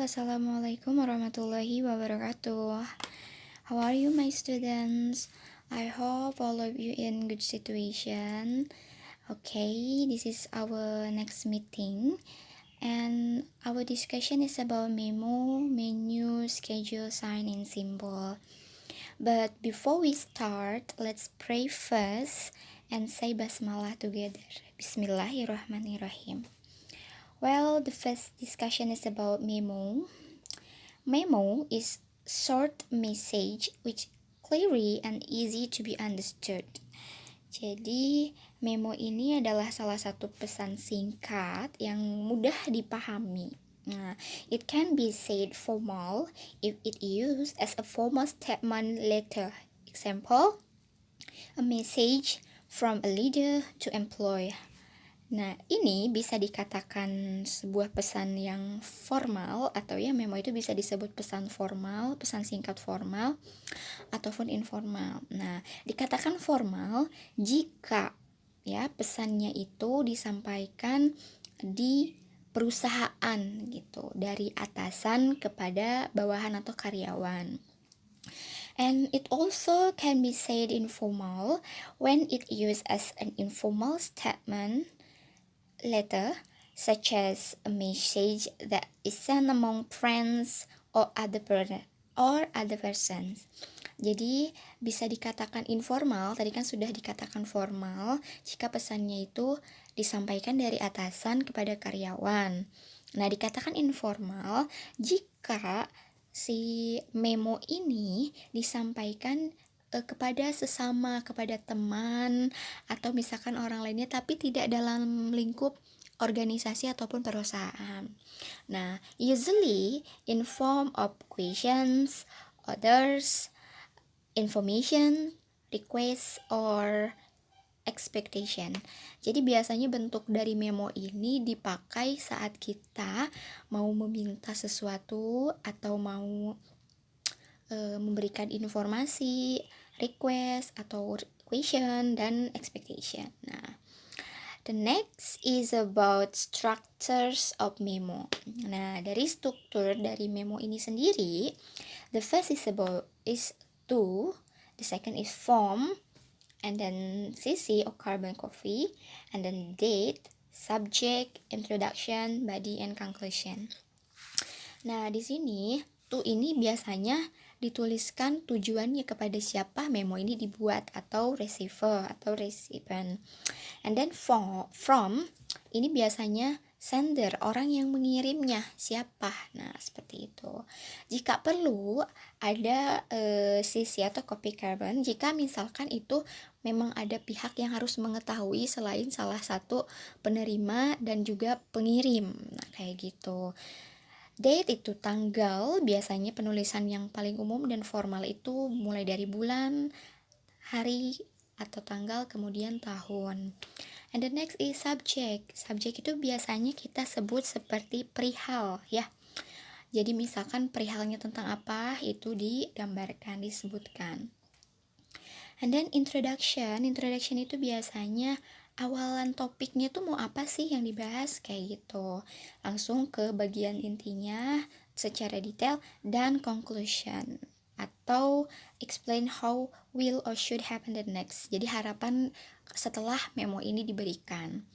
Assalamualaikum warahmatullahi wabarakatuh. How are you, my students? I hope all of you in good situation. Okay, this is our next meeting, and our discussion is about memo, menu, schedule, sign, and symbol. But before we start, let's pray first and say basmalah together. Bismillahirrahmanirrahim. Well, the first discussion is about memo. Memo is short message which clearly and easy to be understood. Jadi, memo ini adalah salah satu pesan singkat yang mudah dipahami. Nah, it can be said formal if it used as a formal statement letter. Example, a message from a leader to employee. Nah, ini bisa dikatakan sebuah pesan yang formal, atau ya memo itu bisa disebut pesan formal, pesan singkat formal, ataupun informal. Nah, dikatakan formal jika ya pesannya itu disampaikan di perusahaan gitu, dari atasan kepada bawahan atau karyawan. And it also can be said informal when it used as an informal statement letter, such as a message that is sent among friends or other persons. Jadi bisa dikatakan informal, tadi kan sudah dikatakan formal jika pesannya itu disampaikan dari atasan kepada karyawan. Nah, dikatakan informal jika si memo ini disampaikan kepada sesama, kepada teman, atau misalkan orang lainnya, tapi tidak dalam lingkup organisasi ataupun perusahaan. Nah, usually in form of questions, orders, information, request, or expectation. Jadi biasanya bentuk dari memo ini dipakai saat kita mau meminta sesuatu atau mau memberikan informasi, request, atau question, dan expectation. Nah, the next is about structures of memo. Nah, dari struktur dari memo ini sendiri, the first is to, the second is form, and then CC or carbon copy, and then date, subject, introduction, body, and conclusion. Nah, di sini to ini biasanya dituliskan tujuannya kepada siapa memo ini dibuat, atau receiver atau recipient. And then from ini biasanya sender, orang yang mengirimnya siapa. Nah, seperti itu. Jika perlu ada CC atau copy carbon jika misalkan itu memang ada pihak yang harus mengetahui selain salah satu penerima dan juga pengirim. Nah, kayak gitu. Date itu tanggal, biasanya penulisan yang paling umum dan formal itu mulai dari bulan, hari, atau tanggal, kemudian tahun. And the next is subject. Subject itu biasanya kita sebut seperti perihal ya. Jadi misalkan perihalnya tentang apa, itu digambarkan, disebutkan. And then introduction itu biasanya awalan topiknya tuh mau apa sih yang dibahas, kayak gitu. Langsung ke bagian intinya secara detail, dan conclusion atau explain how will or should happen the next. Jadi harapan setelah memo ini diberikan.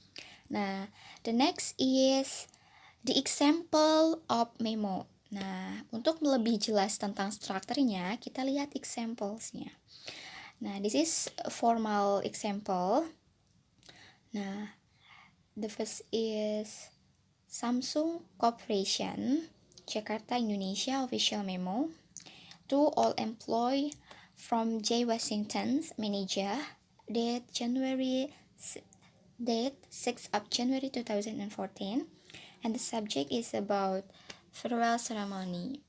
Nah, the next is the example of memo. Nah, untuk lebih jelas tentang strukturnya, kita lihat examples-nya. Nah, this is a formal example. Nah, the first is Samsung Corporation, Jakarta, Indonesia, official memo to all employee from J. Washington's manager, date 6th of January 2014, and the subject is about farewell ceremony.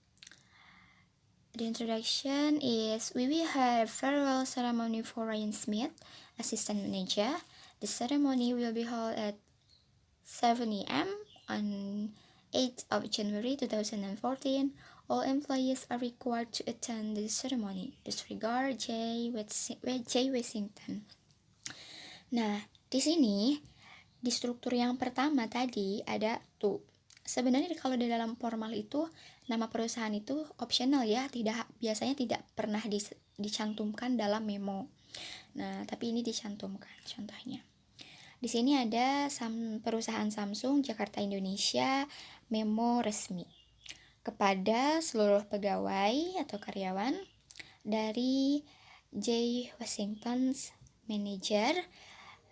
The introduction is, we will have farewell ceremony for Ryan Smith, assistant manager. The ceremony will be held at 7 a.m. on 8th of January 2014. All employees are required to attend the ceremony. Disregard J. Washington. Nah, di sini di struktur yang pertama tadi ada to. Sebenarnya kalau di dalam formal itu nama perusahaan itu optional ya, biasanya tidak pernah dicantumkan dalam memo. Nah, tapi ini dicantumkan contohnya. Di sini ada perusahaan Samsung Jakarta Indonesia memo resmi kepada seluruh pegawai atau karyawan dari J. Washington's Manager,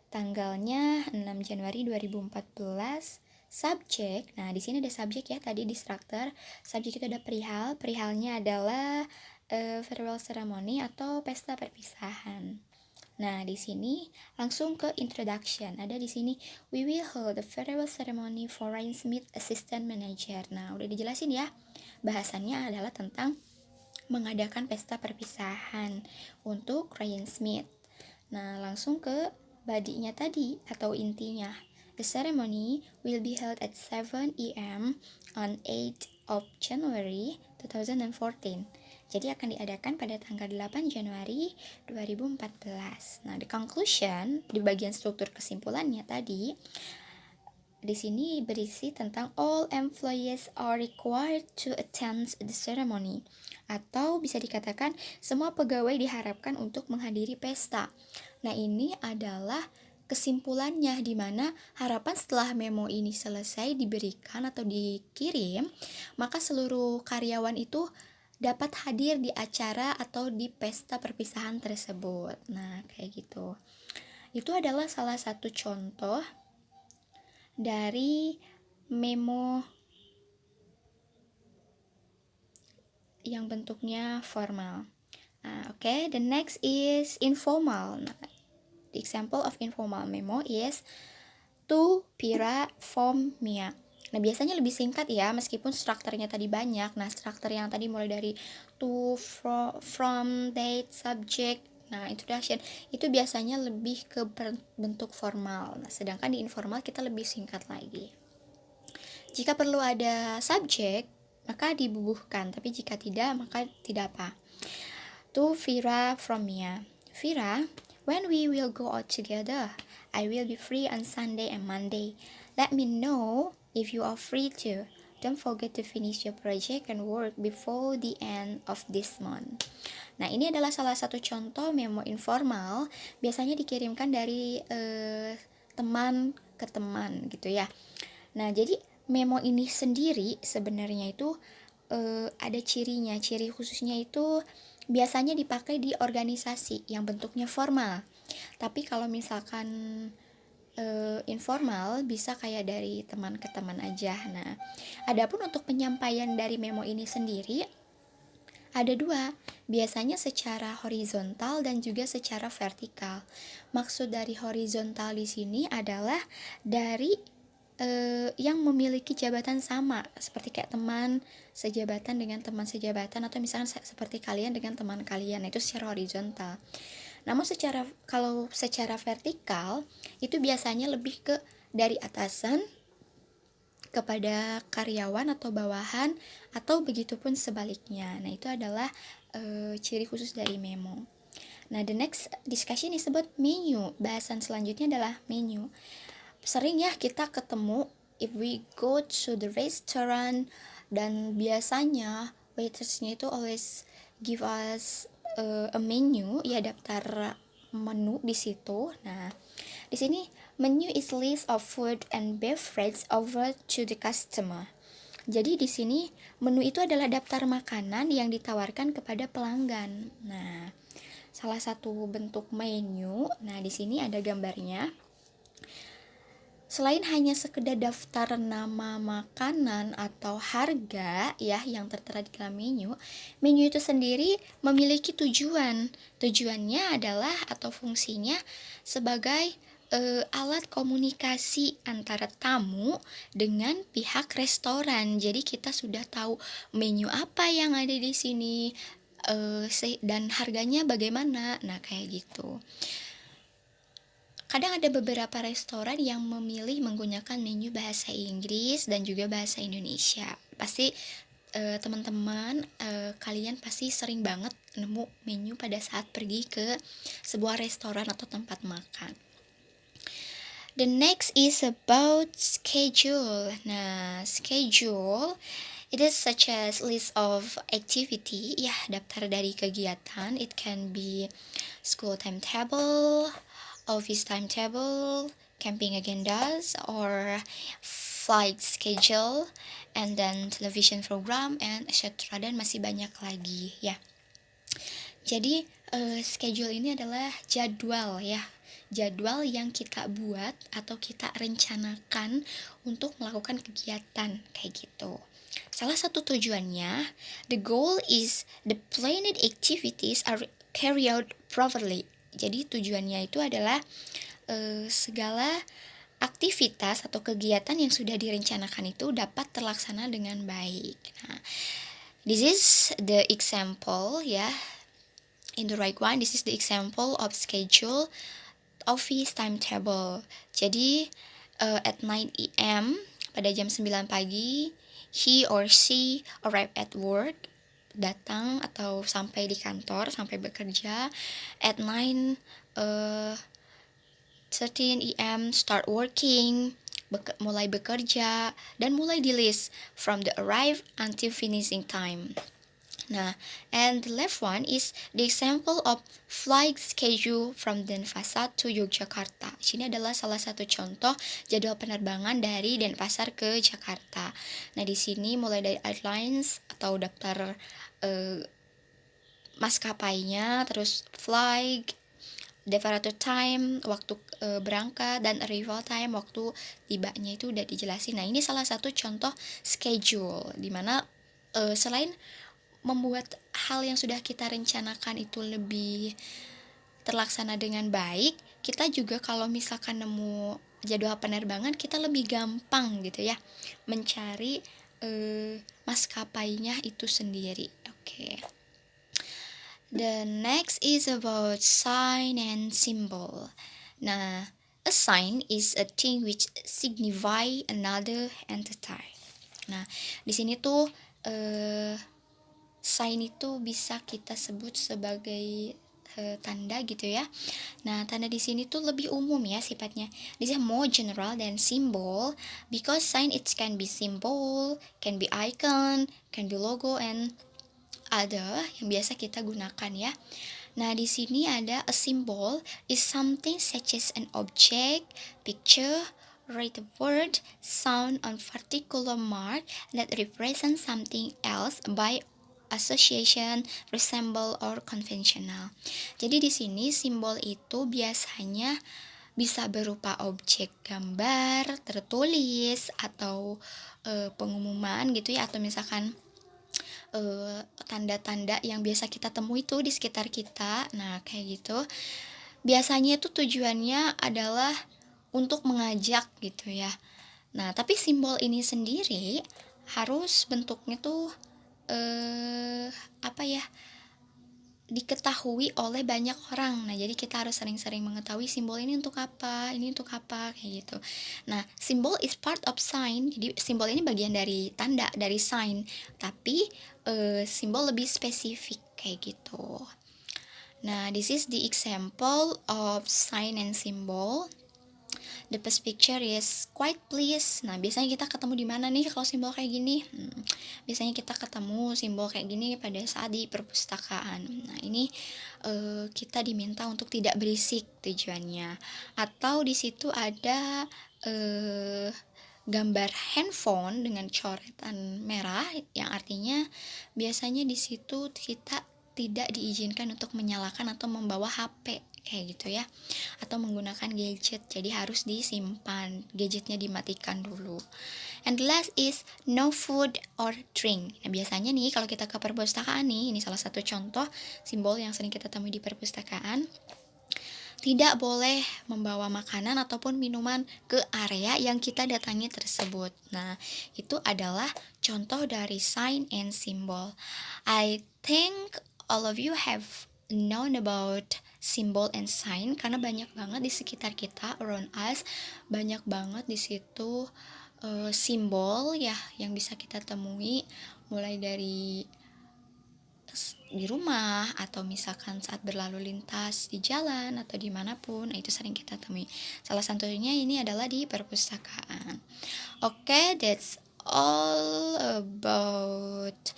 tanggalnya 6 Januari 2014. Subjek, nah di sini ada subjek ya, tadi di struktur. Subjek itu ada perihal, perihalnya adalah farewell ceremony atau pesta perpisahan. Nah, di sini langsung ke introduction. Ada di sini, we will hold the farewell ceremony for Ryan Smith, assistant manager. Nah, udah dijelasin ya. Bahasannya adalah tentang mengadakan pesta perpisahan untuk Ryan Smith. Nah, langsung ke badinya tadi atau intinya. The ceremony will be held at 7 a.m. on 8 of January 2014. Jadi akan diadakan pada tanggal 8 Januari 2014. Nah, the conclusion di bagian struktur kesimpulannya tadi di sini berisi tentang all employees are required to attend the ceremony, atau bisa dikatakan semua pegawai diharapkan untuk menghadiri pesta. Nah, ini adalah kesimpulannya, di mana harapan setelah memo ini selesai diberikan atau dikirim, maka seluruh karyawan itu dapat hadir di acara atau di pesta perpisahan tersebut. Nah, kayak gitu. Itu adalah salah satu contoh dari memo yang bentuknya formal. Okay, the next is informal. Nah, the example of informal memo is to Pira from Mia. Nah, biasanya lebih singkat ya, meskipun strukturnya tadi banyak. Nah, struktur yang tadi mulai dari to, from, date, subject, nah, introduction, itu biasanya lebih ke bentuk formal. Nah, sedangkan di informal kita lebih singkat lagi. Jika perlu ada subjek, maka dibubuhkan, tapi jika tidak, maka tidak apa. To Vira from Mia. Vira, when we will go out together, I will be free on Sunday and Monday. Let me know if you are free too. Don't forget to finish your project and work before the end of this month. Nah, ini adalah salah satu contoh memo informal, biasanya dikirimkan dari teman ke teman gitu ya. Nah, jadi memo ini sendiri sebenarnya itu ada cirinya. Ciri khususnya itu biasanya dipakai di organisasi yang bentuknya formal. Tapi kalau misalkan informal bisa kayak dari teman ke teman aja. Nah, adapun untuk penyampaian dari memo ini sendiri ada dua, biasanya secara horizontal dan juga secara vertikal. Maksud dari horizontal di sini adalah dari yang memiliki jabatan sama, seperti kayak teman sejabatan dengan teman sejabatan, atau misalnya seperti kalian dengan teman kalian, itu secara horizontal. Namun kalau secara vertikal itu biasanya lebih ke dari atasan kepada karyawan atau bawahan, atau begitupun sebaliknya. Nah, itu adalah ciri khusus dari memo. Nah, the next discussion is about menu. Bahasan selanjutnya adalah menu. Sering ya kita ketemu if we go to the restaurant, dan biasanya waitersnya itu always give us a menu, ya daftar menu di situ. Nah, di sini menu is list of food and beverage offered to the customer. Jadi di sini menu itu adalah daftar makanan yang ditawarkan kepada pelanggan. Nah, salah satu bentuk menu. Nah, di sini ada gambarnya. Selain hanya sekedar daftar nama makanan atau harga ya yang tertera di dalam menu, menu itu sendiri memiliki tujuan. Tujuannya adalah atau fungsinya sebagai alat komunikasi antara tamu dengan pihak restoran. Jadi kita sudah tahu menu apa yang ada di sini dan harganya bagaimana. Nah, kayak gitu. Kadang ada beberapa restoran yang memilih menggunakan menu bahasa Inggris dan juga bahasa Indonesia. Pasti teman-teman kalian pasti sering banget nemu menu pada saat pergi ke sebuah restoran atau tempat makan. The next is about schedule. Nah, schedule it is such as list of activity, ya daftar dari kegiatan. It can be school timetable, office timetable, camping agendas, or flight schedule, and then television program, and etc. Dan masih banyak lagi ya. Jadi schedule ini adalah jadwal ya, jadwal yang kita buat atau kita rencanakan untuk melakukan kegiatan kayak gitu. Salah satu tujuannya, the goal is the planned activities are carried out properly. Jadi tujuannya itu adalah segala aktivitas atau kegiatan yang sudah direncanakan itu dapat terlaksana dengan baik. Nah, this is the example ya. In the right one, this is the example of schedule office timetable. Jadi at 9 a.m. pada jam 9 pagi, he or she arrive at work, datang atau sampai di kantor, sampai bekerja. At 9 13 a.m. start working, mulai bekerja dan mulai di list from the arrive until finishing time. Nah, and the left one is the example of flight schedule from Denpasar to Yogyakarta. Ini adalah salah satu contoh jadwal penerbangan dari Denpasar ke Jakarta. Nah, di sini mulai dari airlines atau daftar maskapainya, terus flight, departure time, waktu berangkat, dan arrival time, waktu tibanya itu udah dijelasin. Nah, ini salah satu contoh schedule dimana selain membuat hal yang sudah kita rencanakan itu lebih terlaksana dengan baik, kita juga kalau misalkan nemu jadwal penerbangan, kita lebih gampang gitu ya mencari maskapainya itu sendiri. Oke. The next is about sign and symbol. Nah, a sign is a thing which signify another entity. Nah, di sini tuh sign itu bisa kita sebut sebagai tanda gitu ya. Nah, tanda di sini tuh lebih umum ya sifatnya. This is more general than symbol because sign it can be symbol, can be icon, can be logo, and other yang biasa kita gunakan ya. Nah, di sini ada a symbol is something such as an object, picture, write a word, sound on particular mark that represent something else by association, resemble, or conventional. Jadi di sini simbol itu biasanya bisa berupa objek gambar, tertulis, atau pengumuman gitu ya, atau misalkan tanda-tanda yang biasa kita temui itu di sekitar kita. Nah, kayak gitu. Biasanya itu tujuannya adalah untuk mengajak gitu ya. Nah, tapi simbol ini sendiri harus bentuknya tuh diketahui oleh banyak orang. Nah, jadi kita harus sering-sering mengetahui simbol ini untuk apa, kayak gitu. Nah, simbol is part of sign. Jadi simbol ini bagian dari tanda, dari sign. Tapi simbol lebih spesifik kayak gitu. Nah, this is the example of sign and symbol. The first picture is quite please. Nah, biasanya kita ketemu di mana nih kalau simbol kayak gini? Biasanya kita ketemu simbol kayak gini pada saat di perpustakaan. Nah, ini kita diminta untuk tidak berisik tujuannya. Atau di situ ada gambar handphone dengan coretan merah, yang artinya biasanya di situ kita tidak diizinkan untuk menyalakan atau membawa HP kayak gitu ya, atau menggunakan gadget, jadi harus disimpan, gadgetnya dimatikan dulu. And the last is no food or drink. Nah, biasanya nih kalau kita ke perpustakaan nih, ini salah satu contoh simbol yang sering kita temui di perpustakaan, tidak boleh membawa makanan ataupun minuman ke area yang kita datangi tersebut. Nah, itu adalah contoh dari sign and symbol. I think all of you have known about symbol and sign karena banyak banget di sekitar kita, around us, banyak banget di situ simbol ya yang bisa kita temui, mulai dari di rumah atau misalkan saat berlalu lintas di jalan atau dimanapun, itu sering kita temui. Salah satunya ini adalah di perpustakaan. Oke, that's all about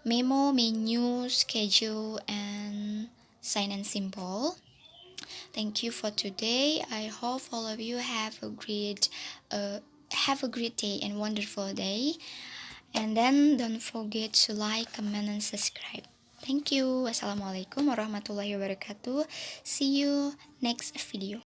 memo, menu, schedule, and sign and symbol. Thank you for today. I hope all of you have a great day and wonderful day. And then don't forget to like, comment, and subscribe. Thank you. Wassalamualaikum warahmatullahi wabarakatuh. See you next video.